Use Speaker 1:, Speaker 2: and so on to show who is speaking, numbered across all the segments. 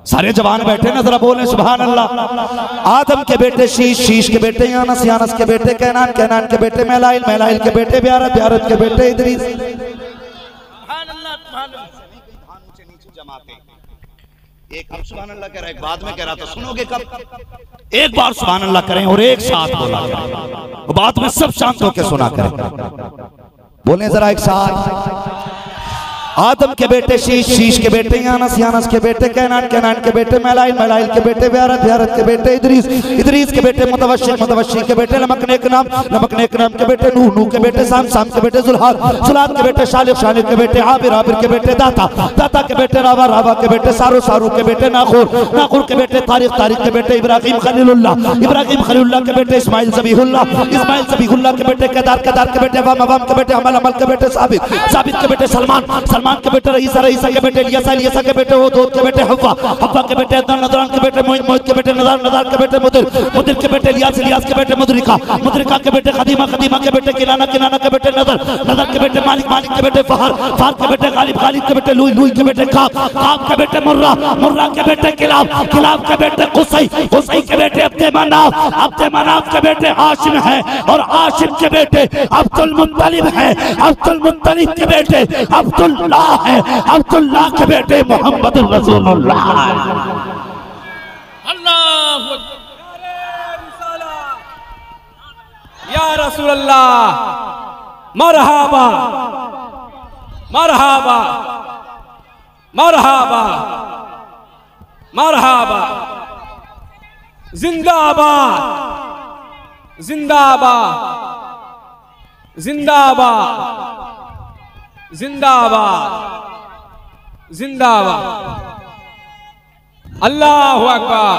Speaker 1: सारे जवान बैठे ना, जरा बोले सुभान अल्लाह। आदम के बेटे शीश, शीश के बेटे यानस, यानस के बेटे कैनान, कैनान के बेटे मैलाइल, मैलाइल के बेटे ब्यारत, ब्यारत के बेटे इदरीस। एक अब सुभान अल्लाह कह रहा है, एक बाद में कह रहा था, सुनोगे कब? एक बार सुभान अल्लाह करें और एक साथ बोला करें, बाद में सब शांत होकर सुना करें। बोले जरा एक साथ। आदम के बेटे शीश, शीश के बेटे यानस, यानस के बेटे कैनान, कैनान के बेटे मैलाइल, मैलाइल के बेटे ब्यारत, ब्यारत के बेटे इदरीस, इदरीस के बेटे मुतवश्शिक, मुतवश्शिक के बेटे नमकनेक नाम, नमकनेक नाम के बेटे नूह, नूह के बेटे साम, साम के बेटे जुल्हाद, जुल्हाद के बेटे शालिक, शालिक के बेटे आबिर, आबिर के बेटे दाता, दाता के बेटे रावा, रावा के बेटे सारू, सारू के बेटे नाखूर, नाखूर के बेटे तारिक, तारिक के बेटे इब्राहिम खलीलुल्लाह, इब्राहिम खलीलुल्लाह के बेटे इस्माइल ज़बीहुल्लाह, इस्माइल ज़बीहुल्लाह के बेटे केदार, केदार के बेटे अवाम, अवाम के बेटे अमल, अमल के बेटे साबित, साबित के बेटे सलमान, सलमान के बेटे रईसा, रईसा के बेटे इलियासा, इलियासा के बेटे ओदोद के बेटे हव्वा, हव्वा के बेटे अदनान, अदनान के बेटे मोइद, मोइद के बेटे नदार, नदार के बेटे मुदिर, मुदिर के बेटे इलियास, इलियास के बेटे मुदरिका, मुदरिका के बेटे खदीमा, खदीमा के बेटे किनाना, किनाना के बेटे नदर, नदर के बेटे मालिक, मालिक के बेटे फहर, फहर के बेटे गालिब, गालिब के बेटे लुई, लुई के बेटे काब, काब के बेटे मुर्रा, मुर्रा के बेटे किलाब, किलाब के बेटे कुसई, कुसई के बेटे अब्दे मनाफ, अब्दे मनाफ के बेटे हाशिम है और हाशिम के बेटे अब्दुल मुत्तलिब है, अब्दुल मुत्तलिब के बेटे अब्दुल्लाह है, अब्दुल्लाह के बेटे मोहम्मद रसूलुल्लाह।
Speaker 2: अल्लाह या रसूलल्लाह, मरहबा मरहबा मरहबा मरहबा, जिंदाबाद जिंदाबाद जिंदाबाद जिंदाबाद जिंदाबाद, अल्लाहु अकबर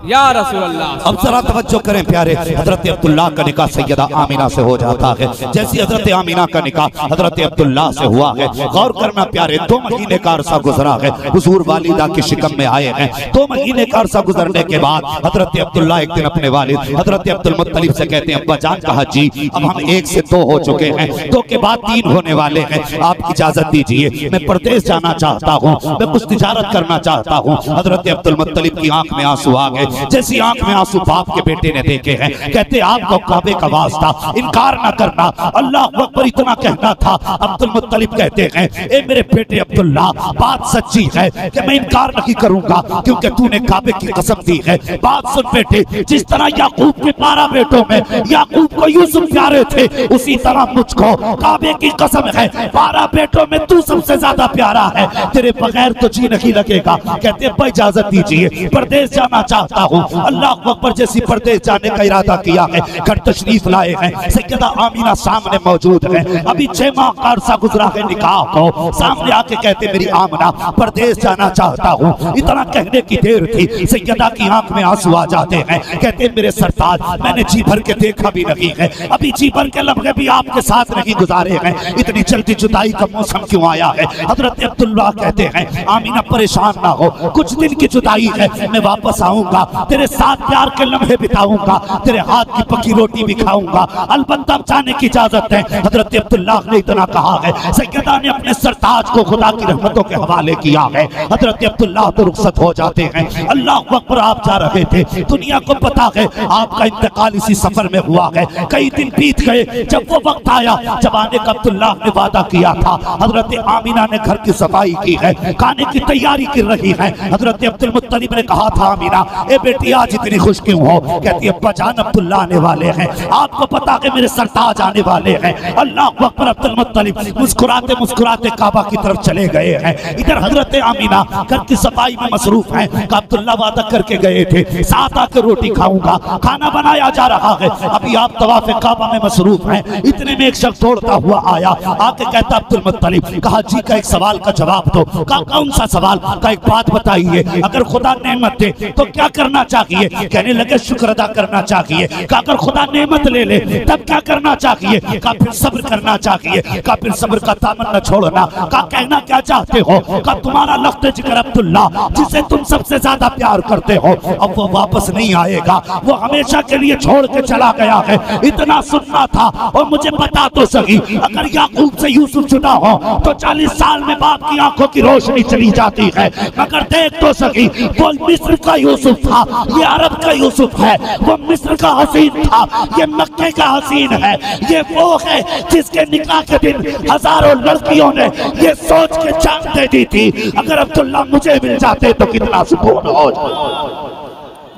Speaker 2: या रसूल अल्लाह।
Speaker 1: अब जरा तवज्जो करें प्यारे, हजरत अब्दुल्ला का निकाह सैयदा आमीना से हो जाता है, जैसी हजरत आमीना का निकाह हजरत अब्दुल्ला से हुआ है। गौर करना प्यारे, 2 महीने का अरसा गुजरा है, हुजूर वालिदा की शिकम में आए हैं। 2 महीने का अरसा गुजरने के बाद हजरत अब्दुल्ला एक दिन अपने वालिद हजरत अब्दुल मुत्तलिब से कहते हैं, अब्बा जान कहा जी, अब हम 1 से 2 हो चुके हैं, 2 के बाद 3 होने वाले हैं, आप इजाजत दीजिए, मैं परदेश जाना चाहता हूँ, मैं कुछ तिजारत करना चाहता हूँ। हजरत अब्दुल मुत्तलिब की आंख में आंसू आ गए, जैसी आंख में आंसू बाप के बेटे ने देखे हैं। कहते आपको काबे का वास्ता, इनकार ना करना, अल्लाह अकबर इतना कहना था। अब्दुल मुत्तलिब कहते हैं, ए मेरे बेटे अब्दुल्ला, बात सच्ची है कि मैं इनकार नहीं करूंगा, क्योंकि तूने काबे की कसम दी है। बात सुन बेटे, जिस तरह याकूब के 12 बेटों में याकूब को यूसुफ प्यारे थे, उसी तरह मुझको काबे की कसम है 12 बेटों में तू सबसे ज्यादा प्यारा है, तेरे बगैर तो जी नहीं लगेगा। कहते हैं इजाजत दीजिए, परदेश जाना चाहता हूँ। अल्लाह अकबर, जैसी परदेश जाने का इरादा किया है, घर तशरीफ लाए हैं, सैयदा आमीना सामने मौजूद है। अभी 6 माह का अरसा गुजरा है निकाह को, सामने आके कहते मेरी आमना परदेश जाना चाहता हूँ। इतना कहने की देर थी, सैयदा की आंख में आंसू आ जाते हैं। कहते मेरे सरताज, मैंने जी भर के देखा भी नहीं है, अभी जी भर के लम्हे भी आपके साथ नहीं गुजारे हैं, इतनी जल्दी जुदाई का मौसम क्यों आया है? हजरत अब्दुल्ला कहते हैं, आमीना परेशान ना हो, कुछ दिन की जुदाई है, मैं वापस आऊंगा, तेरे साथ प्यार के लम्हे बिताऊंगा, तेरे हाथ की पकी रोटी भी खाऊंगा, अलबत्ता जाने की इजाजत है। हजरत अब्दुल्ला ने इतना कहा है, सैयदा ने अपने सरताज को खुदा की रहमतों के हवाले किया है। हजरत अब्दुल्ला तो रुखसत हो जाते हैं। अल्लाह अकबर, आप जा रहे थे, दुनिया को पता है आपका इंतकाल इसी सफर में हुआ है। कई दिन बीत गए, जब वो वक्त आया जब आने का अब्दुल्ला ने वादा किया था, हजरत आमीना ने घर की सफाई की है, खाने की तैयारी कर रही है। हजरत अब्दुल मुत्तलिब ने कहा था, आमीना ए बेटी आज इतनी खुश क्यों हो? कहती है अब्बा जान, अब्दुल्ला आने वाले हैं, आपको पता है मेरे सरताज आने वाले हैं। अल्लाह अकबर, अब्दुल मुत्तलिब मुस्कुराते मुस्कुराते काबा की तरफ चले गए हैं। इधर हजरत आमीना घर की सफाई में मसरूफ है। अब्दुल्ला वादा करके गए थे, साथ आकर रोटी खाऊंगा, खाना बनाया जा रहा है, अभी आप तवाफ काबा में मसरूफ हैं। इतने में एक शख्स दौड़ता हुआ आया, आके कहता अब्दुल मुत्तलिब, कहा जी का एक सवाल का जवाब दो। कहा कौन सा सवाल? का एक बात बताइए, अगर खुदा नेमत दे तो क्या कर करना चाहिए? कहने लगे शुक्र अदा करना चाहिए। कहा अगर खुदा नेमत ले ले तब क्या करना चाहिए? कहा फिर सब्र करना चाहिए। कहा फिर सब्र का दामन न छोड़ना। कहा कहना क्या चाहते हो? कहा तुम्हारा लफ्ज़ जिक्र अब्दुल्ला जिसे तुम सबसे ज्यादा प्यार करते हो अब वो वापस नहीं आएगा, वो हमेशा के लिए छोड़ के चला गया है। इतना सुनना था और मुझे बता तो सही, अगर याकूब से यूसुफ जुदा हो तो 40 साल में बाप की आंखों की रोशनी चली जाती है, मगर देख तो सही वो मिस्र का यूसुफ था, ये अरब का यूसुफ है। वो मिस्र का हसीन था, ये मक्के का हसीन है। ये वो है जिसके निकाह के दिन हजारों लड़कियों ने ये सोच के जान दे दी थी अगर अब्दुल्ला मुझे मिल जाते तो कितना सुकून हो।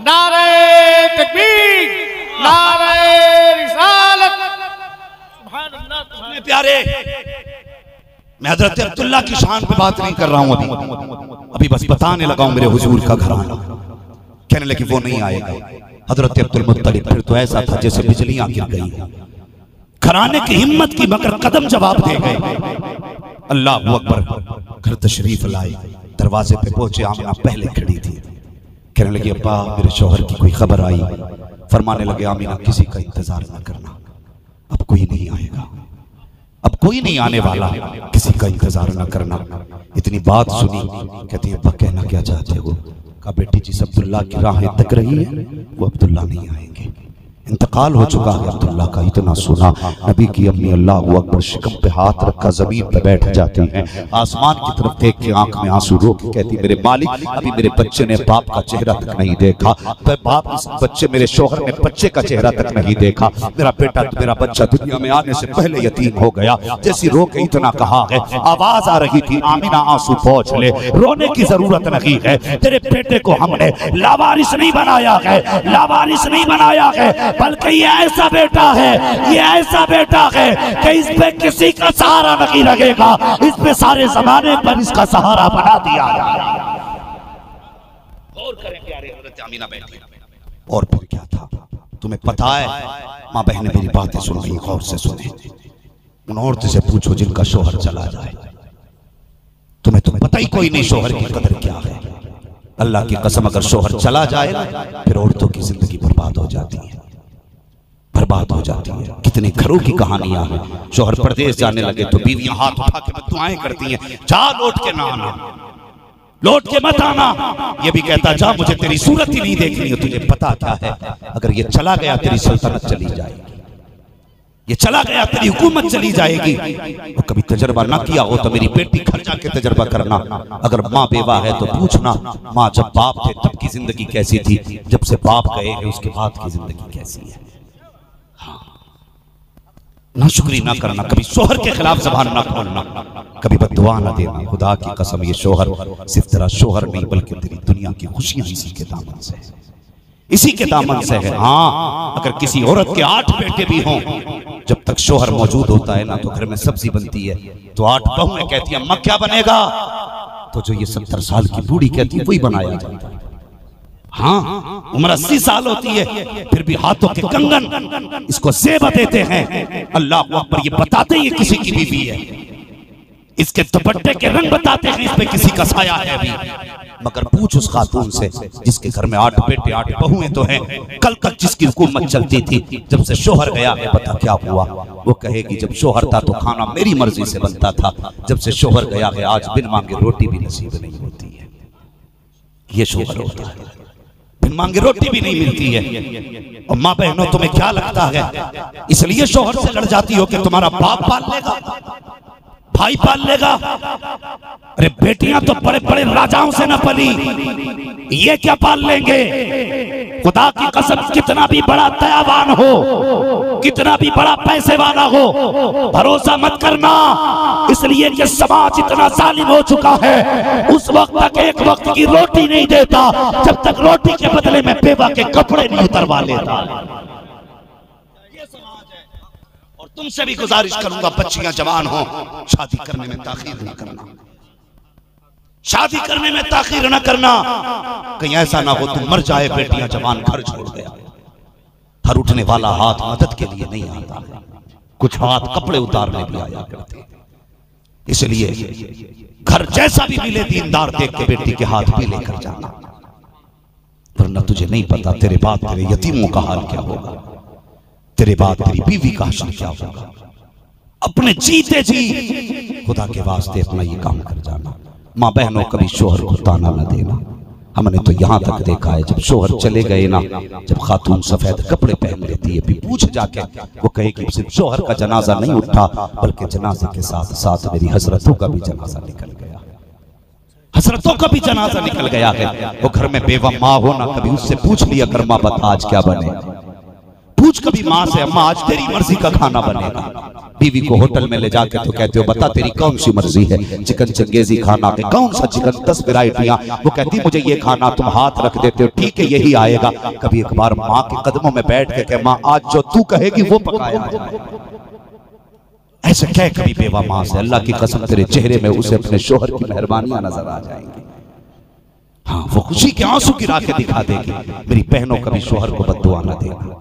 Speaker 2: नारे तकबीर, नारे रिसालत।
Speaker 1: मेरे प्यारे, मैं हजरत अब्दुल्ला की शान पे बात नहीं कर रहा हूं, अभी बस बताने लगा हूं मेरे हुजूर का घराना। कहने लगे वो नहीं आएगा। हजरत अब्दुल मुत्तलिब फिर तो ऐसा था जैसे बिजलियां गिर गई, घराने की हिम्मत की मगर कदम जवाब दे गए। अल्लाह अकबर। घर तशरीफ लाए, दरवाजे पे पहुंचे, आमिना पहले खड़ी थी। कहने लगी अब्बा मेरे शौहर की कोई खबर आई? फरमाने लगे आमिना किसी का इंतजार न करना, अब कोई नहीं आएगा, अब कोई नहीं आने वाला, किसी का इंतजार न करना। इतनी बात सुनी, कहती है अब्बा कहना क्या चाहते हो? कहा बेटी जिस अब्दुल्ला की राहें तक रही है वो अब्दुल्ला नहीं आएंगे, इंतकाल हो चुका है अब्दुल्ला का। इतना सुना नबी की अम्मी अल्लाह अकबर शिकम पे हाथ रखा जमीन पे बैठ जाती हैं, आसमान की तरफ देख के आंख में आंसू रो के कहती मेरे मालिक अभी मेरे बच्चे ने बाप का चेहरा तक नहीं देखा, बाप इस बच्चे मेरे शौहर ने बच्चे का चेहरा तक नहीं देखा, मेरा बेटा मेरा बच्चा दुनिया में आने से पहले यतीम हो गया। जैसी रो के इतना कहा है, आवाज आ रही थी आमिना आंसू पोंछ ले, रोने की जरूरत नहीं है, तेरे बेटे को हमने लावारिस नहीं बनाया है, लावारिस नहीं बनाया है, बल्कि ये ऐसा बेटा है, ये ऐसा बेटा है कि इस पे किसी का सहारा नहीं लगेगा, इस पे सारे जमाने पर इसका सहारा बना दिया जाएगा। और करें प्यारे हज़रत आमिना बैठी। और फिर क्या था तुम्हें पता है? माँ बहने मेरी बातें सुन रही, गौर से सुने। उन औरत से पूछो जिनका शौहर चला जाए, तुम्हें पता ही कोई नहीं शौहर की कदर क्या है। अल्लाह की कसम अगर शौहर चला जाए ना फिर औरतों की जिंदगी बर्बाद हो जाती है, बर्बाद हो जाती है। कितने घरों की कहानियां हैं, शौहर परदेश जाने लगे तो बीवियां हाथ उठा के दुआएं करती हैं, जा लौट के ना आना, लौट के मत आना। ये भी कहता जा मुझे तेरी सूरत ही नहीं देखनी है। तुझे पता क्या है अगर ये चला गया तेरी सल्तनत चली जाएगी, ये चला गया तेरी हुकूमत चली जाएगी। और कभी तजर्बा ना किया हो तो मेरी बेटी घर जाके तजर्बा करना। अगर माँ बेवा है तो पूछना माँ जब बाप थे तब की जिंदगी कैसी थी, जब से बाप गए हैं उसके बाद की जिंदगी कैसी है। ना शुक्री ना करना, कभी शोहर के खिलाफ जबान ना खोलना, कभी बद्दुआ ना देना। खुदा की कसम ये शोहर सिर्फ तेरा शोहर नहीं बल्कि तेरी दुनिया की खुशियां इसी के दामन से, इसी के दामन से है। हाँ अगर किसी औरत के 8 बेटे भी हों, जब तक शोहर मौजूद होता है ना तो घर में सब्जी बनती है, तो 8 बहुएं कहती है अम्मा क्या बनेगा, तो जो ये 70 साल की बूढ़ी कहती है वही बनाया जाता है। हाँ उम्र 80 साल होती है फिर भी हाथों के कंगन इसको सेब देते हैं। अल्लाह अकबर, ये बताते ये किसी की बीवी है, इसके दुपट्टे के रंग बताते हैं इस पे किसी का साया है अभी। मगर पूछ उस खातून से जिसके घर में 8 बेटे 8 बहुएं तो हैं, कल तक जिसकी हुकूमत चलती थी, जब से शोहर गया है बता क्या हुआ। वो कहेगी जब शोहर था तो खाना मेरी मर्जी से बनता था, जब से शोहर गया है आज बिन मांगे रोटी भी नसीब नहीं होती है। ये शोहर होता है, बिन मांगे रोटी भी नहीं मिलती है। और माँ बहनों तुम्हें क्या लगता है इसलिए शोहर से लड़ जाती हो कि तुम्हारा बाप पाल लेगा, भाई पाल लेगा? अरे बेटियां तो बड़े बड़े राजाओं से न पली, ये क्या पाल लेंगे? खुदा की कसम कितना भी बड़ा दयावान हो, कितना भी बड़ा पैसे वाला हो, भरोसा मत करना, इसलिए कि समाज इतना जालिम हो चुका है। उस वक्त तक एक वक्त की रोटी नहीं देता जब तक रोटी के बदले में बेवा के कपड़े नहीं उतरवा लेता। और तुमसे भी गुजारिश करूंगा बच्चियां जवान हो, शादी करने में ताखीर न करना, शादी करने में ताखीर न करना। कहीं ऐसा ना हो तुम मर जाए बेटियां जवान घर छोड़ गया। हर उठने वाला हाथ मदद के लिए नहीं आता, कुछ हाथ कपड़े उतारने भी आया करते। इसलिए घर जैसा भी मिले दीनदार देख के बेटी के हाथ भी लेकर जाना। वरना तुझे नहीं पता तेरे बाद तेरे यतीमों का हाल क्या होगा, तेरे बाद तेरी बीवी का हाल क्या होगा। अपने जीते जी खुदा के वास्ते अपना ये काम कर जाना। माँ बहनों, कभी शोहर को ताना न देना। हमने तो यहाँ तक देखा है, जब शोहर चले गए ना, जब खातून सफेद कपड़े पहन लेती है, भी पूछ जाके वो कहे कि सिर्फ शोहर का जनाजा नहीं उठा, बल्कि जनाजे के साथ साथ मेरी हजरतों का भी जनाजा निकल गया, हजरतों का भी जनाजा निकल गया है। वो घर में बेवा माँ हो ना, कभी उससे पूछ लिया कर माँ बता आज क्या बने। पूछ कभी माँ से, अम्मा आज तेरी मर्जी का खाना बनेगा। बीवी को होटल में ले जाके तो कहते हो बता तेरी कौन सी मर्जी है, चिकन चंगेजी खाना है, कौन सा चिकन, 10 वैरायटियां। वो कहती मुझे ये खाना, तुम हाथ रख देते हो, ठीक है यही आएगा। कभी एक बार माँ के कदमों में बैठ के कहे माँ आज जो तू कहेगी वो पकाया जाए। ऐसे कह कभी बेवा माँ से, अल्लाह की कसम तेरे चेहरे में उसे अपने शोहर की मेहरबानियां नजर आ जाएंगी। हाँ, वो खुशी के आंसू गिरा के दिखा देगी। मेरी बहनों, कभी शोहर को बद्दुआ न देना।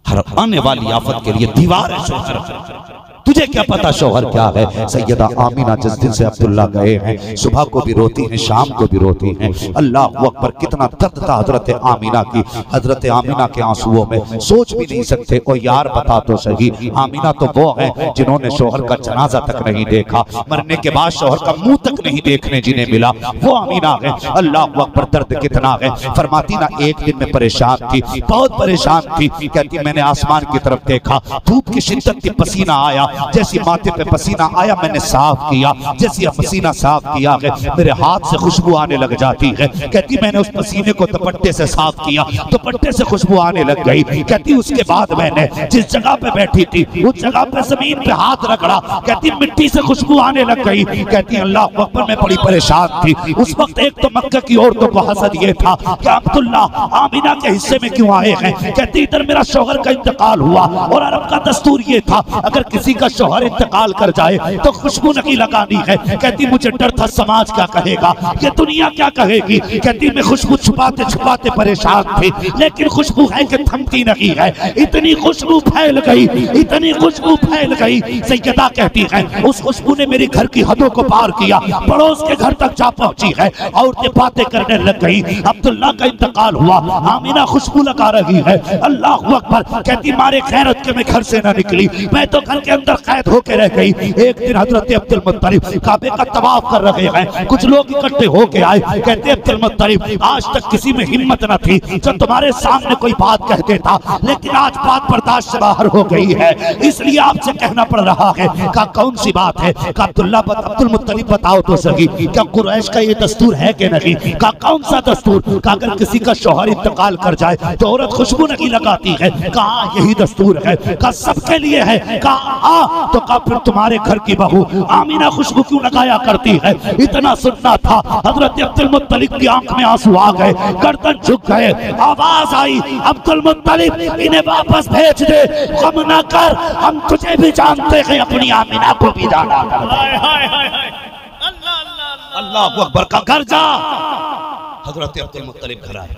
Speaker 1: हर आने वाली आफत के लिए दीवार है शोहर। तुझे क्या पता शोहर क्या है। सैयदा आमीना जिस दिन से अब्दुल्ला गए हैं, सुबह को भी रोती हैं, शाम को भी रोती हैं। अल्लाह अकबर, कितना दर्द था हजरत आमीना की। हजरत आमीना के आंसुओं में सोच भी नहीं सकते। ओ यार बता तो सही, आमीना तो वो है जिन्होंने शोहर का जनाजा तक नहीं देखा, मरने के बाद शोहर का मुंह तक नहीं देखने जिन्हें मिला, वो आमीना है। अल्लाह अकबर, दर्द कितना है। फरमाती ना एक दिन में परेशान थी, बहुत परेशान थी। कहती मैंने आसमान की तरफ देखा, धूप की शिद्दत थी, पसीना आया, जैसी माथे पे पसीना आया मैंने साफ किया, जैसी पसीना साफ किया है मेरे हाथ से खुशबू आने लग जाती है। कहती मैंने उस पसीने को दुपट्टे से साफ किया, दुपट्टे से खुशबू आने लग गई। कहती उसके बाद मैंने जिस जगह पे बैठी थी उस जगह पे जमीन पे हाथ रगड़ा, कहती मिट्टी से खुशबू आने लग गई। कहती अल्लाह अकबर, मैं बड़ी परेशान थी उस वक्त। एक तो मक्का की औरतों को हसद ये था कि अब्दुल्ला आमीना के हिस्से में क्यों आए हैं। कहती इधर मेरा शौहर का इंतकाल हुआ और अरब का दस्तूर ये था अगर किसी का शौहर इंतकाल कर जाए तो खुशबू नहीं लगानी है। कहती मुझे डर था समाज क्या कहेगा, ये दुनिया क्या कहेगी। कहती मैं खुशबू छुपाते छुपाते परेशान थी, लेकिन खुशबू है कि थमती नहीं है। इतनी खुशबू फैल गई, इतनी खुशबू फैल गई। सैयदा कहती है उस खुशबू ने मेरी घर की हदों को पार किया, पड़ोस के घर तक जा पहुंची है। औरतें बातें करने लग गई। अब्दुल्ला का इंतकाल हुआ, आमीना खुशबू लगा रही है। अल्लाह अकबर। कहती मारे खैरत के मैं घर से ना निकली, मैं तो घर के अंदर कैद होके रह गई। एक दिन हजरत अब्दुल मुत्तलिब काबे का तवाफ कर रहे हैं, कुछ लोग इकट्ठे होके आए। कहते अब्दुल मुत्तलिब आज तक किसी में हिम्मत न थी जब तुम्हारे सामने कोई बात कह देता, लेकिन आज बात बर्दाश्त से बाहर हो गई है, इसलिए आपसे कहना पड़ रहा है। कहा कौन सी बात है। कहा अब्दुल मुत्तलिब बताओ तो सही, क्या कुरैश का ये दस्तूर है कि नहीं। कहा कौन सा दस्तूर। कहा अगर किसी का शौहर इंतकाल कर जाए तो औरत खुशबू नहीं लगाती है। कहा यही दस्तूर है। कहा सबके लिए है। कहा तो कहा फिर तुम्हारे घर की बहू आमीना खुशबू क्यों लगाया करती है। इतना सुनना था, हजरत अब्दुल मुत्तलिब की आंख में आंसू आ गए, गर्दन झुक गए। आवाज आई अब्दुल मुत्तलिब इन्हें वापस भेज दे, गम ना कर, हम तुझे भी जानते हैं, अपनी आमीना को भी जाना। अल्लाह अकबर। का घर जा। हजरत अब्दुल मुत्तलिब घर आए।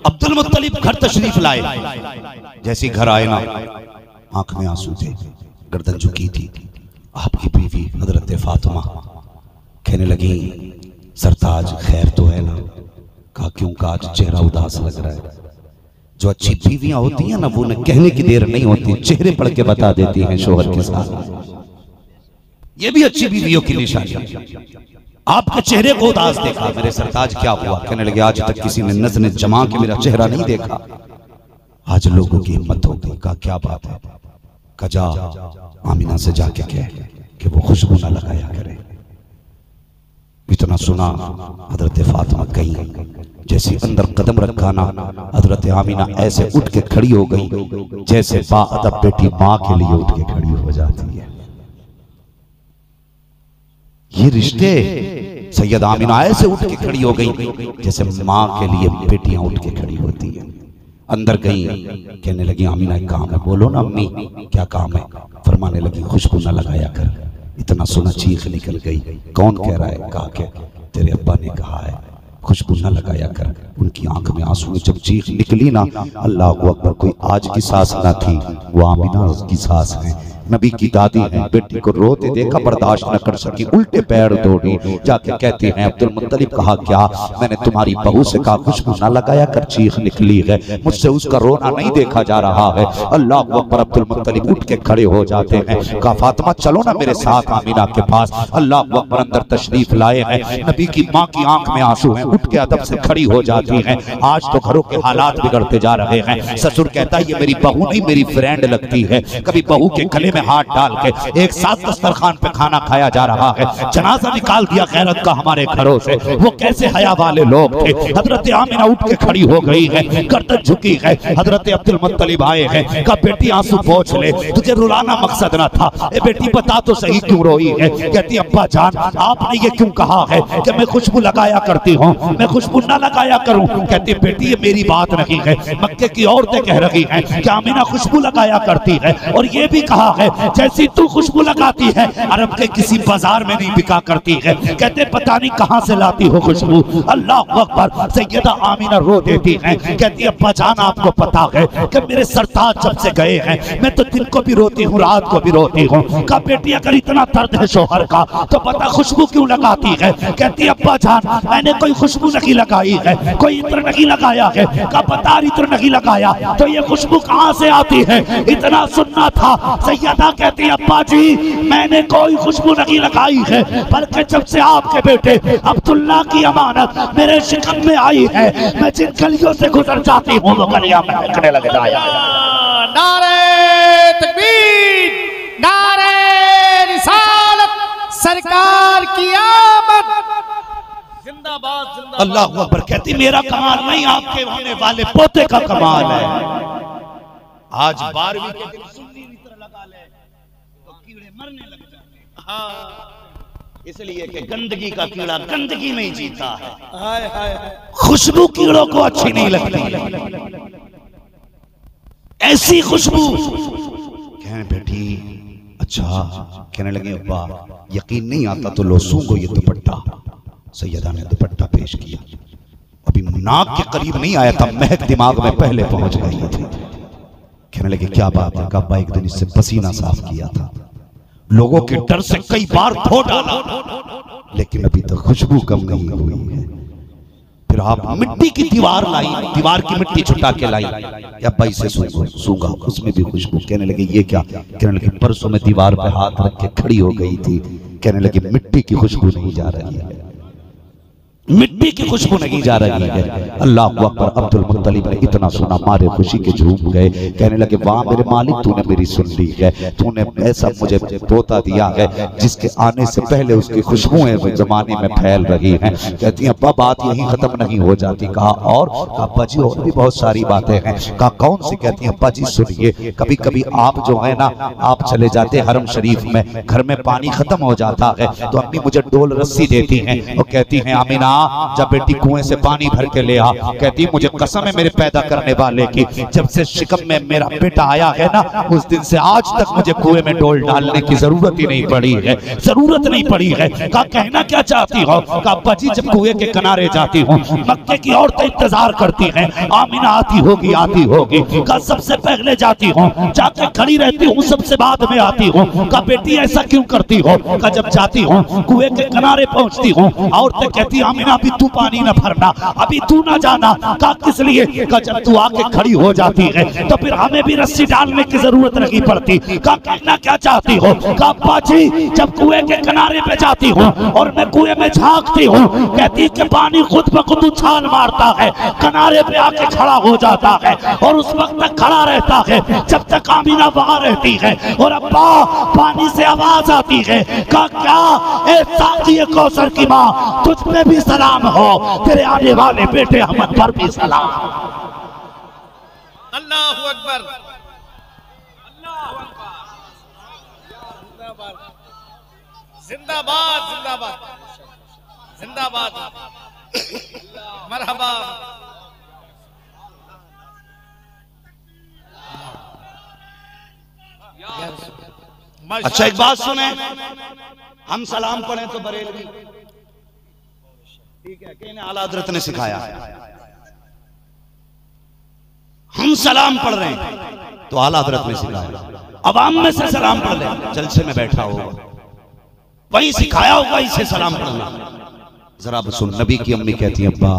Speaker 1: अब्दुल मुत्तलिब घर तशरीफ लाए। जैसे घर आए ना, आंख में आंसू थे, गर्दन झुकी थी। आपकी बीवी हजरत फातिमा कहने लगी सरताज खैर तो है ना। कहा क्यों। का आज चेहरा उदास लग रहा है। जो अच्छी बीवियां होती हैं ना, वो न कहने की देर नहीं होती, चेहरे पढ़ के बता देती हैं शोहर के साथ। ये भी अच्छी बीवियों की निशानी। आपके चेहरे को उदास देखा। मेरे सरताज क्या हुआ। कहने लगे आज तक किसी ने नजर जमा के मेरा चेहरा नहीं देखा, आज लोगों की हिम्मत हो गई। कहा क्या बात है। कजा आमीना से जाके कह कि वो खुशबू ना लगाया करे। इतना सुना हजरत फातिमा गई, जैसे अंदर कदम रखा ना, हजरत आमीना ऐसे उठ के खड़ी हो गई जैसे बाअदब बेटी माँ के लिए उठ के खड़ी हो जाती है। ये रिश्ते, सैयदा आमीना ऐसे उठ के खड़ी हो गई जैसे माँ के लिए बेटियां उठ के खड़ी होती हैं। अंदर गई, कहने लगी आमीना एक काम है। बोलो ना अम्मी क्या काम है। फरमाने लगी खुशबू न लगाया कर, इतना सुना चीख निकल गई। कौन कह रहा है? कहा कि तेरे अब्बा ने कहा है खुशबू न लगाया कर। उनकी आंख में आंसू में जब चीख निकली ना, अल्लाह अकबर, कोई आज की सास ना थी, वो आमिना की सास है, नबी की दादी है। बेटी को रोते देखा, बर्दाश्त न कर सकी, उल्टे पैर दौड़ी, जाके कहती हैं अब्दुल मुत्तलिब कहा क्या? मैंने तुम्हारी बहू से कहा खुशबू न लगाया कर, चीख निकली है, मुझसे उसका रोना नहीं देखा जा रहा है। अल्लाह अकबर। अब्दुल मुत्तलिब उठ के खड़े हो जाते हैं। कहा फातिमा चलो ना मेरे साथ आमिना के पास। अल्लाह अकबर अंदर तशरीफ लाए हैं। नबी की माँ की आंख में आंसू हैं, उठ के अदब से खड़ी हो जाती हैं। आज तो घरों के हालात बिगड़ते जा रहे हैं। ससुर कहता है ये मेरी बहू नहीं मेरी फ्रेंड लगती है। कभी बहू के गले में हाथ डाल के एक साथ दस्तरखान पे खाना खाया जा रहा है। जनाजा निकाल दिया गैरत का हमारे घरों से। वो कैसे हया वाले लोग थे। हजरत आमिना उठ के खड़ी हो गई है, गर्दन झुकी है। हजरत अब्दुल मुत्तलिब आए हैं। कहा बेटी आंसू पोंछ ले, तुझे रुलाना मकसद ना था। ए बेटी बता तो सही क्यों रोई है? कहती अब्बा जान आपने ये क्यों कहा है कि मैं खुशबू लगाया करती हूँ, मैं खुशबू ना लगाया करूँ? कहती बेटी ये मेरी बात नहीं है, मक्के की औरतें कह रही हैं कि आमिना खुशबू लगाया करती है। और ये भी कहा है जैसी तू खुशबू लगाती है अरब के किसी बाजार में नहीं बिका करती है। कहते पता नहीं कहां से लाती हो खुशबू। अल्लाह अकबर। सैयदा आमिना रो देती है, कहती अब्बा जान आपको पता है कि मेरे सरताज जब से गए हैं मैं तो दिन को भी रोती हूँ रात को भी रोती हूँ। कहा बेटी अगर इतना दर्द है शोहर का तो पता खुशबू क्यों लगाती है? कहती अब्बा जान मैंने कोई खुशबू नहीं लगाई है, कोई इत्र नहीं लगाया है। कहा पता इत्र नहीं लगाया तो ये खुशबू कहां से आती है? इतना सुनना था। सैयदा कहती अब्बा जी मैंने कोई खुशबू नहीं लगाई है, बल्कि जब से आपके बेटे अब्दुल्ला की अमानत मेरे शिकन में आई है मैं जिन गलियों से गुजर जाती हूँ वो गलियां महकने लग जाया।
Speaker 2: नारे तकबीर, नारे रिसालत, सरकार की आमद, जिंदाबाद जिंदाबाद।
Speaker 1: अल्लाह अकबर। कहती मेरा कमाल नहीं आपके होने वाले पोते का कमाल है। आज 12वीं के दिन सुन्नी इत्र लगा ले तो कीड़े मरने लग जाते हैं। हाँ, इसलिए कि गंदगी का कीड़ा गंदगी में ही जीता है।
Speaker 2: हाय हाय
Speaker 1: खुशबू कीड़ों को अच्छी नहीं लगती। ऐसी खुशबू कहने बेटी अच्छा, कहने लगे अब्बा यकीन नहीं आता तो लो सूंघो ये दुपट्टा। सैयदा ने दुपट्टा पेश किया, अभी नाक के करीब नहीं आया था महक दिमाग में पहले पहुंच गई थी। कहने लगे क्या बात है? कहा एक दिन इससे पसीना साफ किया था, लोगों के डर से कई बार धो डाला, लेकिन अभी तक खुशबू कम नहीं हुई है। फिर आप मिट्टी की दीवार लाई, दीवार की मिट्टी छुटा के लाई, अब्बा इसे सूंघा, उसमें भी खुशबू। कहने लगे ये क्या? कहने लगे परसों में दीवार पे हाथ रख के खड़ी हो गई थी। कहने लगे मिट्टी की खुशबू नहीं जा रही है, मिट्टी की खुशबू नहीं जा रही है। अल्लाह अकबर। अब्दुल मुत्तलिब ने इतना सुना मारे खुशी के झूम गए। कहने लगे वाह मेरे मालिक तूने मेरी सुन ली है, तूने ऐसा मुझे पोता दिया है जिसके आने से पहले उसकी खुशबुएं जमाने में फैल रही हैं। कहती हैं अब्बा बात यहीं खत्म नहीं हो जाती। कहा और? अब्बा जी और भी बहुत सारी बातें हैं। कहा कौन सी? कहती हैं अब्बा जी सुनिए, कभी कभी आप जो है ना आप चले जाते हरम शरीफ में, घर में पानी खत्म हो जाता है तो अम्मी मुझे डोल रस्सी देती हैं और कहती हैं आमिना जब बेटी कुएं से पानी भर के ले आ। कहती मुझे कसम है मेरे पैदा करने वाले की, जब से शिकम में मेरा बेटा आया है ना उस दिन से आज तक मुझे कुएं में डोल डालने की जरूरत ही नहीं पड़ी है, जरूरत नहीं पड़ी है। कहा कहना क्या चाहती हो? कहा अब्बा जी जब कुएं के किनारे जाती हूँ मक्के की औरतें इंतजार करती हैं आमिना आती होगी आती होगी। कहा सबसे पहले जाती हूँ, जाके खड़ी रहती हूँ, सबसे बाद में आती हूँ। कहा बेटी ऐसा क्यों करती हो? कहा जब जाती हूँ कुएं के किनारे पहुंचती हूँ औरतें कहती आमिना अभी तू पानी न भरना, अभी तू ना जाना। कहा किस लिए? कहा जब तू आके खड़ी हो जाती है तो फिर हमें भी रस्सी डालने की जरूरत नहीं पड़ती। कहा कहना क्या चाहती हो? कहा अब्बा जी जब कुएं के किनारे पे जाती हूँ और मैं कुएं में झांकती हूँ कहती कि पानी खुद ब खुद उछाल मारता है, किनारे पे आके खड़ा हो जाता है और उस वक्त तक खड़ा रहता है जब तक आमिना वहां रहती है और अब्बा पानी से आवाज आती है। कहा क्या? ए साकी कौसर की माँ तुझ पे भी सलाम हो, तेरे आने वाले बेटे अहमद पर भी सलाम।
Speaker 2: अल्लाहु अकबर, जिंदाबाद जिंदाबाद जिंदाबाद, मरहबा।
Speaker 1: अच्छा एक बात सुने, हम सलाम पढ़े तो बरेलवी, ठीक है, कि आला हजरत ने सिखाया। हम सलाम पढ़ रहे हैं तो आला हजरत ने सिखाया। अवाम में से सलाम पढ़ ले, जलसे में बैठा होगा वहीं सिखाया होगा इसे सलाम पढ़ना। जरा अब सुन, नबी की अम्मी कहती है अब्बा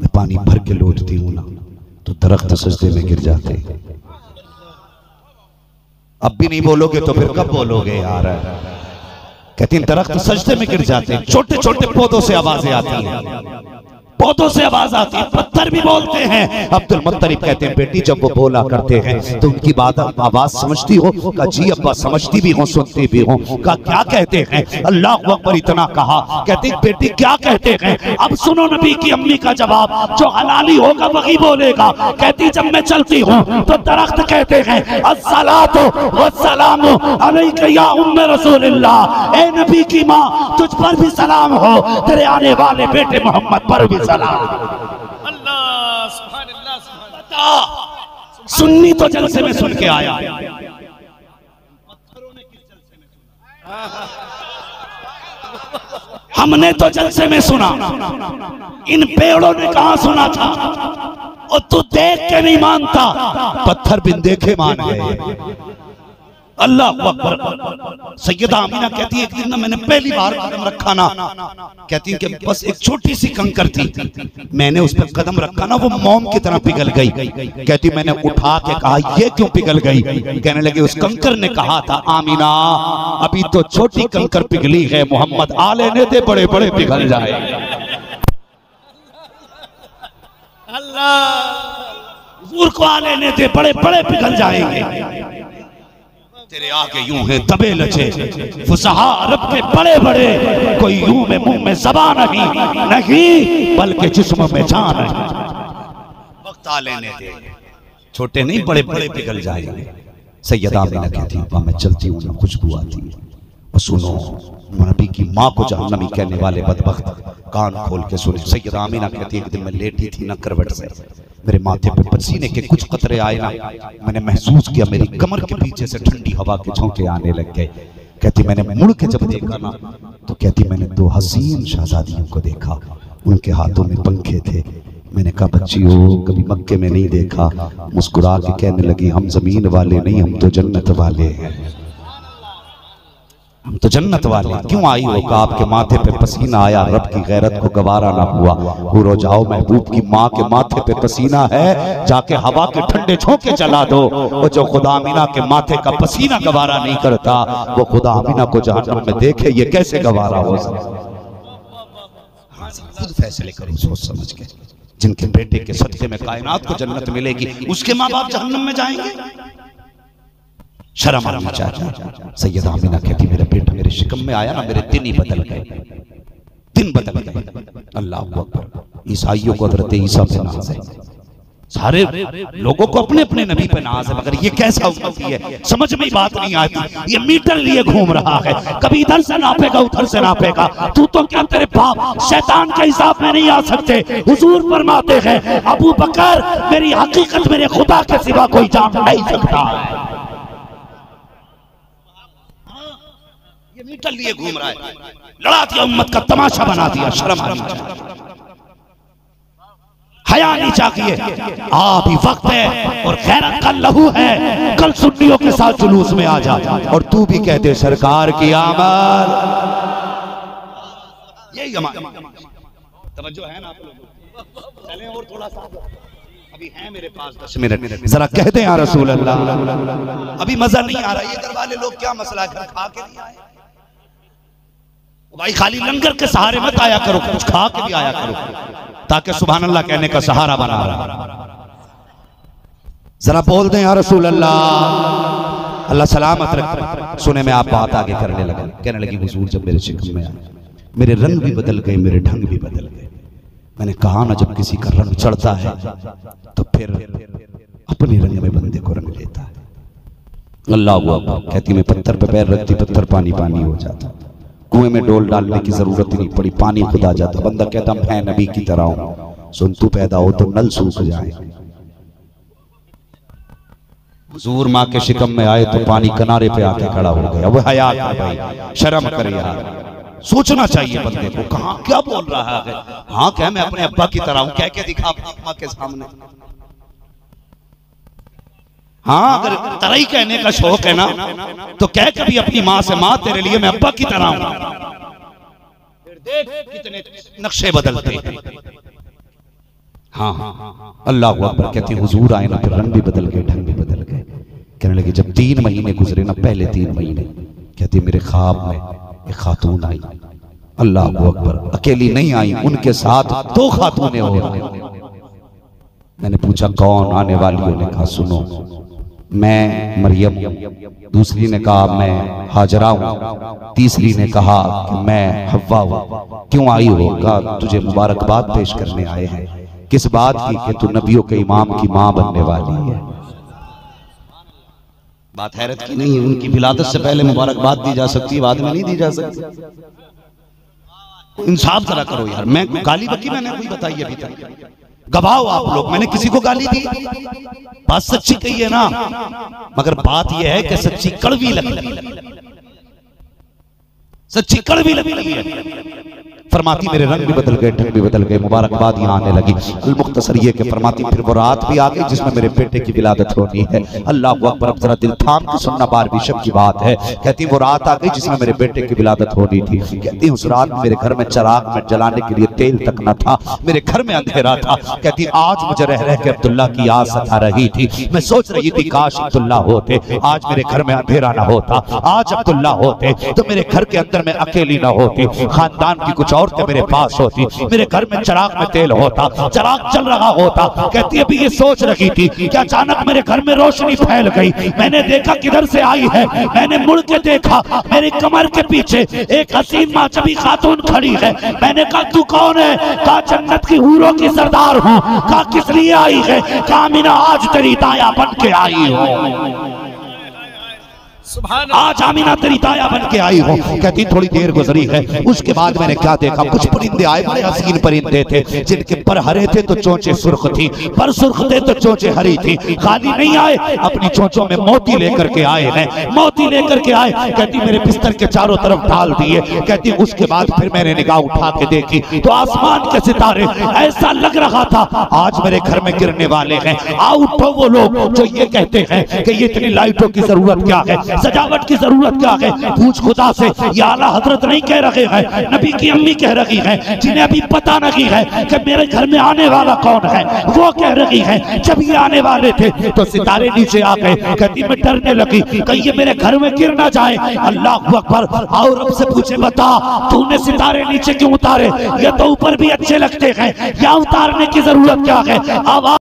Speaker 1: मैं पानी भर के लौटती हूं ना तो दरख्त सजदे में गिर जाते। अब भी नहीं बोलोगे तो फिर कब बोलोगे यार? कहती दरख्त सजदे में गिर जाते हैं, छोटे छोटे पौधों से आवाजें आती हैं, पौधों से आवाज आती है, पत्थर भी बोलते हैं। अब्दुल मुत्तलिब कहते हैं बेटी जब वो बोला करते हैं तो उनकी बात आवाज समझती हो? कहा जी अब्बा समझती भी हूँ सुनती भी हूँ। कहा क्या कहते हैं? अल्लाह अकबर इतना कहा। कहती बेटी क्या कहते हैं? अब सुनो नबी की अम्मी का जवाब, जो हलाली होगा वही बोलेगा। कहती जब मैं चलती हूँ तो दरख्त कहते हैं अस्सलातु वस्सलामु अलैका या उम्मे रसूलिल्लाह, ए नबी की माँ तुझ पर भी सलाम हो, तेरे आने वाले बेटे मोहम्मद पर भी सलाम।
Speaker 2: अल्लाह सुभान अल्लाह सुभान।
Speaker 1: सुन्नी तो जलसे में सुन के आया, पत्थरों ने किस जलसे में सुना? हमने तो जलसे में सुना, इन पेड़ों ने कहां सुना था? और तू देख के नहीं मानता, पत्थर बिन देखे मान गए। अल्लाह अकबर। सैयदा आमीना कहती है एक दिन ना मैंने पहली बार कदम रखा ना, कहती है कि बस एक छोटी सी कंकर थी, मैंने उस पर कदम रखा ना वो मोम की तरह पिघल गई। कहती मैंने उठा के कहा ये क्यों पिघल गई? कहने लगे उस कंकर ने कहा था आमीना अभी तो छोटी कंकर पिघली है, मोहम्मद आ लेने दे बड़े बड़े पिघल जाए।
Speaker 2: अल्लाह
Speaker 1: हुजूर को आ लेने दे बड़े बड़े पिघल जाएंगे। तेरे आगे यूं है दबे लचे फुसहा अरब के बड़े बड़े, कोई यूं में मुंह में ज़बान नहीं बल्कि जिस्म में जान है। वक्त आ लेने दे, छोटे नहीं बड़े बड़े पिघल जाएंगे। सैयदा आमीना कहती है मैं चलती हूँ ना खुशबू आती है। और सुनो नबी की माँ को जहन्नमी कहने वाले बदबख्त कान खोल के सुने। सैयदा आमीना कहती है एक दिन मैं लेटी थी ना करवट से, मेरे माथे पे पसीने के कुछ कतरे आए ना, मैंने महसूस किया मेरी कमर के पीछे से ठंडी हवा के झोंके आने लग गए। कहती मैंने मुड़ के जब देखा ना तो कहती मैंने दो हसीन शहजादियों को देखा, उनके हाथों में पंखे थे। मैंने कहा बच्चियों कभी मक्के में नहीं देखा। मुस्कुरा के कहने लगी हम जमीन वाले नहीं, हम तो जन्नत वाले हैं, हम तो जन्नत वाले। क्यों आई हो? कहा आपके माथे पे पसीना आया, रब की गैरत को गवारा ना हुआ। हो जाओ महबूब की माँ के माथे पे पसीना है, जाके हवा के ठंडे झोंके चला दो। और जो खुदा अमीना के माथे का पसीना गवारा नहीं करता वो खुदा अमीना को जहन्नम में देखे ये कैसे गवारा हो सकता? खुद फैसले करो सोच समझ के। जिनके बेटे के सदके में कायनात को जन्नत मिलेगी उसके माँ बाप जहन्नम में जाएंगे? शर्म आनी चाहिए। सैयदा आमीना कहती मेरा बेटा मेरे शिकम में आया ना मेरे दिन ही बदल गए, दिन बदल गए। अल्लाह अकबर। ईसाइयों को हज़रत ईसा पे नाज है, सारे लोगों को अपने अपने नबी पे नाज है, मगर ये कैसा उम्मती है समझ में बात नहीं आती। ये मीटर लिए घूम रहा है, कभी इधर से नापेगा उधर से नापेगा। तू तो क्या तेरे बाप शैतान के हिसाब में नहीं आ सकते। हुजूर फरमाते हैं अबू बकर मेरी हकीकत मेरे खुदा के सिवा कोई जान नहीं सकता। ये मीटर लिए घूम रहा है, लड़ा दिया उम्मत का तमाशा बना दिया। शर्म आनी चाहिए, हया नहीं चाहिए। अभी वक्त है और गैरत का लहू है, कल सुन्नियों के साथ जुलूस में आ जा और तू भी कहते सरकार की आमद। यही तवज्जो है ना आप लोगों? चलें और थोड़ा सा, अभी है मेरे पास 10 मिनट, जरा कहते हैं रसूल अल्लाह। अभी मजा नहीं आ रहा, ये घर वाले लोग क्या मसला है, खा के नहीं आए भाई, खाली लंगर के सहारे मत आया करो, कुछ खा के भी आया करो ताकि सुभान अल्लाह कहने का सहारा बना रहा। जरा बोल दें या रसूल अल्लाह। अल्लाह सलामत रखे। सुने में आप बात आगे करने लगे, कहने लगी हुजूर जब मेरे शिकम में आए मेरे रंग भी बदल गए, मेरे ढंग भी बदल गए। मैंने कहा ना जब किसी का रंग चढ़ता है तो फिर अपने रंग में बंदे को रंग लेता है। अल्लाह अकबर। कहती मैं पत्थर पे पैर रखती, पत्थर पानी पानी हो जाता, कुएं में डोल डालने की जरूरत ही नहीं पड़ी, पानी खुद आ जाता। बंदा कहता मैं नबी की तरह हूं, सुन तू पैदा हो तो नल सूख जाए। हुजूर माँ के शिकम में आए तो पानी किनारे पे आके खड़ा हो गया। वो हया कर भाई, शर्म करे यार, सोचना चाहिए बंदे को। कहाँ क्या बोल रहा है? हाँ क्या मैं अपने अब्बा की तरह हूं, कह के दिखा अपनी अम्मा के सामने। हाँ अगर तरह ही कहने का शौक है ना तो कह कभी अपनी माँ से, माँ तेरे लिए मैं अब्बा की तरह हूं। फिर देख कितने नक्शे बदलते हैं। हाँ अल्लाह अकबर। कहते हैं हुजूर आए ना, फिर रंग भी बदल गए, ढंग भी बदल गए। कहने लगे जब 3 महीने गुजरे ना, पहले 3 महीने, कहते मेरे ख्वाब में एक खातून आई। अल्लाह अकबर। अकेली नहीं आई, उनके साथ 2 खातूनें हो गई। मैंने पूछा कौन? आने वालियों ने कहा सुनो, मैं मरियम, दूसरी ने कहा मैं हाजरा हूं, तीसरी ने कहा कि मैं हव्वा हूं। क्यों आई हो? कहा तुझे मुबारकबाद पेश करने आए हैं। किस बात की? कि तू नबियों के इमाम की मां बनने वाली है। बात हैरत की नहीं है, उनकी विलादत से पहले मुबारकबाद दी जा सकती है, बाद में नहीं दी जा सकती। इंसाफ जरा करो यार। मैं गाली बकी मैंने कोई बताई अभी तक? गवाह आप लोग, मैंने किसी को गाली दी? बात सच्ची कही है ना, मगर बात यह है कि सच्ची कड़वी लगी, सच्ची कड़वी लगी है। फरमाती मेरे रंग भी बदल गए, ढंग भी बदल गए, मुबारकबाद यहाँ आने लगी। मुख्तसर ये कि फरमाती फिर वो रात भी आ गई जिसमें मेरे बेटे की विलादत होनी है। अल्लाह अकबर। अब जरा दिल थाम के सुनना, 12वीं शब की बात है। कहती वो रात आ गई जिसमें मेरे बेटे की विलादत होनी थी। कहती उस रात में मेरे घर में चिराग में जलाने के लिए तेल तक न था, मेरे घर में अंधेरा था। कहती आज मुझे रह रह के अब्दुल्ला की याद सता रही थी। मैं सोच रही थी काश अब्दुल्ला होते, आज मेरे घर में अंधेरा ना होता, आज अब्दुल्ला होते तो मेरे घर के अंदर मैं अकेली ना होती, खानदान की कुछ औरतें मेरे पास होती, मेरे घर में चिराग में तेल होता, चिराग चल रहा होता। कहती अभी ये सोच रही थी कि अचानक मेरे घर में रोशनी फैल गई। मैंने देखा किधर से आई है, मैंने मुड़ के देखा, मेरी कमर के पीछे एक हसीन माचबी खातून खड़ी है। मैंने कहा तू कौन है? कहा जन्नत की हूरों की सरदार हूँ। कहा किस लिए आई है? कहा आमिना आज तेरी दाया बन के आई हो, आज आमिना तेरी दाया बन के आई हो। कहती थोड़ी देर गुजरी है, उसके बाद मैंने क्या देखा, कुछ परिंदे आए, बड़े हसीन परिंदे थे जिनके पर हरे थे तो चोंचे सुर्ख थी, पर सुर्ख थे तो चोंचे हरी थी। खाली नहीं आए, अपनी चोंचों में मोती लेकर के आए हैं, मोती लेकर के आए। कहती मेरे बिस्तर के चारों तरफ डाल दिए। कहती उसके बाद फिर मैंने निगाह उठा के देखी तो आसमान के सितारे, ऐसा लग रहा था आज मेरे घर में गिरने वाले हैं। आ उठो वो लोग जो ये कहते हैं कि ये इतनी लाइटों की जरूरत क्या है, सजावट की जरूरत क्या है। पूछ खुदा से, ये आला हजरत नहीं कह रहे हैं, नबी की अम्मी कह रही है, जिन्हें अभी पता नहीं है कि मेरे घर में आने वाला कौन है, वो कह रही है जब ये आने वाले थे तो सितारे नीचे आ गए। कहती मैं डरने लगी कहीं ये मेरे घर में गिर ना जाए। अल्लाह अकबर। और रब से पूछे बता तूने सितारे नीचे क्यों उतारे? ये तो ऊपर भी अच्छे लगते हैं, या उतारने की जरूरत क्या है? अब